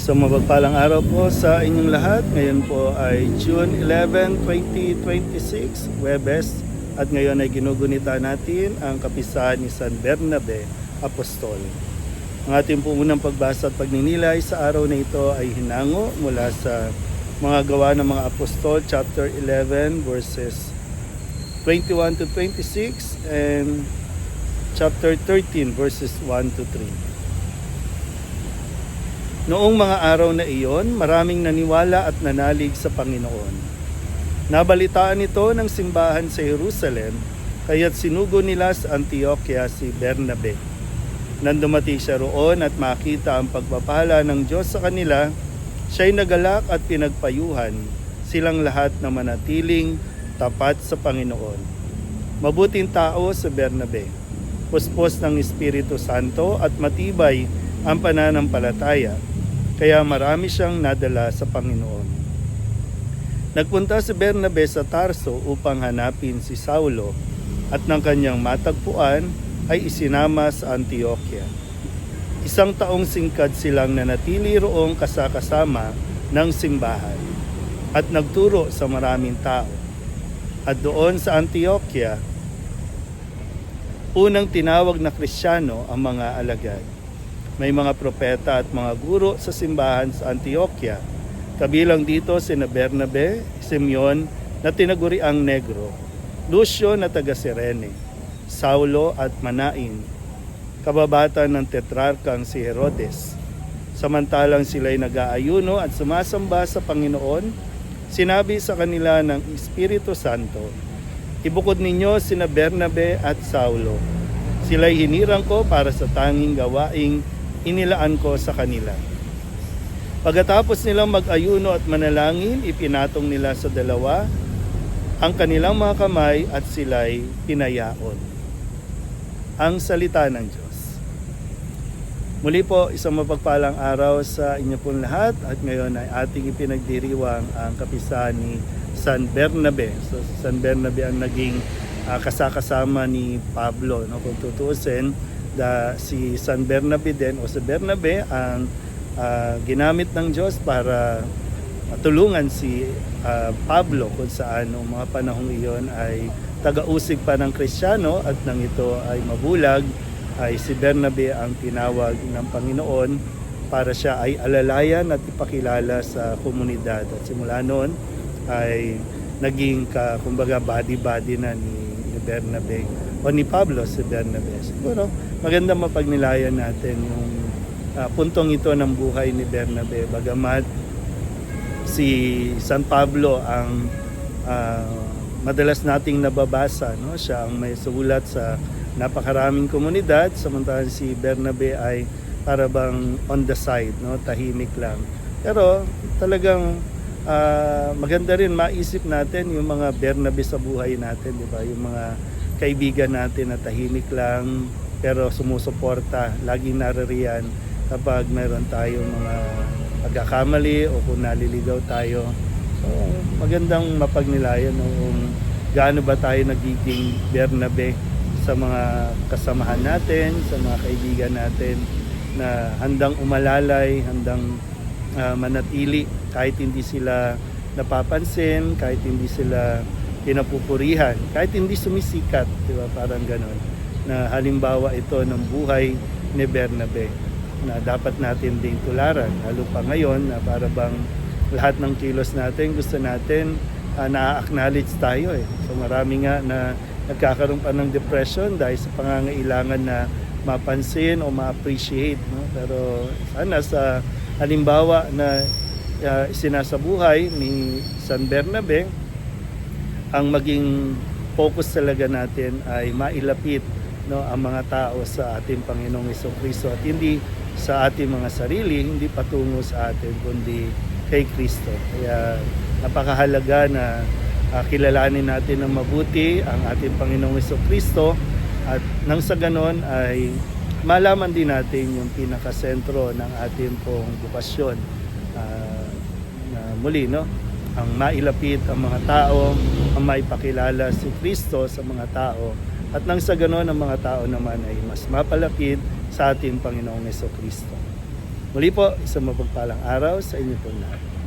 Isang mapagpalang araw po sa inyong lahat. Ngayon po ay June 11, 2026, Huwebes. At ngayon ay ginugunita natin ang kapisahan ni San Bernabe, Apostol. Ang ating po unang pagbasa at pagninilay sa araw na ito ay hinango mula sa mga gawa ng mga Apostol, chapter 11, verses 21 to 26 and chapter 13, verses 1 to 3. Noong mga araw na iyon, maraming naniwala at nanalig sa Panginoon. Nabalitaan ito ng simbahan sa Jerusalem, kaya't sinugo nila sa Antioquia si Bernabe. Nang dumati siya roon at makita ang pagpapala ng Diyos sa kanila, siya'y nagalak at pinagpayuhan silang lahat na manatiling tapat sa Panginoon. Mabuting tao si Bernabe, puspos ng Espiritu Santo at matibay ang pananampalataya, kaya marami siyang nadala sa Panginoon. Nagpunta si Bernabe sa Tarso upang hanapin si Saulo at ng kanyang matagpuan ay isinama sa Antioquia. 1 taong singkad silang nanatili roong kasakasama ng simbahan at nagturo sa maraming tao. At doon sa Antioquia, unang tinawag na Kristiyano ang mga alagad. May mga propeta at mga guro sa simbahan sa Antioquia. Kabilang dito sina Bernabe, Simeon na tinaguriang Negro, Lucio na taga Cirene, Saulo at Manain, kababata ng tetrarkang si Herodes. Samantalang sila'y nag-aayuno at sumasamba sa Panginoon, sinabi sa kanila ng Espiritu Santo, "Ibukod ninyo sina Bernabe at Saulo. Sila'y hinirang ko para sa tanging gawaing inilaan ko sa kanila." Pagkatapos nilang mag-ayuno at manalangin, ipinatong nila sa dalawa ang kanilang mga kamay at sila'y pinayaon. Ang salita ng Diyos. Muli po, isang mapagpalang araw sa inyo pong lahat at ngayon ay ating ipinagdiriwang ang kapisahan ni San Bernabe. So, San Bernabe ang naging kasakasama ni Pablo. No? Kung tutuusin, si San Bernabe din o si Bernabe ang ginamit ng Diyos para tulungan si Pablo kung saan noong mga panahong iyon ay taga-usig pa ng Kristiyano at nang ito ay mabulag ay si Bernabe ang tinawag ng Panginoon para siya ay alalayan at ipakilala sa komunidad. At simula noon ay naging kumbaga body-body na ni Bernabe o ni Pablo si Bernabe. Siguro magandang mapagnilayan natin yung puntong ito ng buhay ni Bernabe. Bagamat si San Pablo ang madalas nating nababasa, no? Siya ang may sulat sa napakaraming komunidad, samantalang si Bernabe ay para bang on the side, no? Tahimik lang. Pero talagang maganda rin maisip natin yung mga Bernabe sa buhay natin, di ba? Yung mga kaibigan natin na tahimik lang pero sumusuporta, laging naririyan kapag mayroon tayong mga pagkakamali o kung naliligaw tayo. So, magandang mapagnilayan kung gaano ba tayo nagiging Bernabe sa mga kasamahan natin, sa mga kaibigan natin na handang umalalay, handang manatili kahit hindi sila napapansin, kahit hindi sila pinapupurihan, kahit hindi sumisikat, di ba? Parang ganon. Na halimbawa ito ng buhay ni Bernabe na dapat natin ding tularan, lalo pa ngayon na para bang lahat ng kilos natin gusto natin na-acknowledge tayo eh. So marami nga na nagkakaroon pa ng depression dahil sa pangangailangan na mapansin o ma-appreciate, no? Pero sana sa halimbawa na sinasabuhay ni San Bernabe, ang maging focus talaga natin ay mailapit, no, ang mga tao sa ating Panginoong Jesucristo at hindi sa ating mga sarili, hindi patungo sa atin kundi kay Kristo. Kaya napakahalaga na kilalanin natin ng mabuti ang ating Panginoong Jesucristo at nang sa ganon ay malaman din natin yung pinakasentro ng ating pong bukasyon na muli, no, ang mailapit ang mga tao, ang maipakilala si Kristo sa mga tao at nang sa ganon ang mga tao naman ay mas mapalapit sa ating Panginoong Jesucristo. Muli po, isang mapagpalang araw sa inyo po lahat.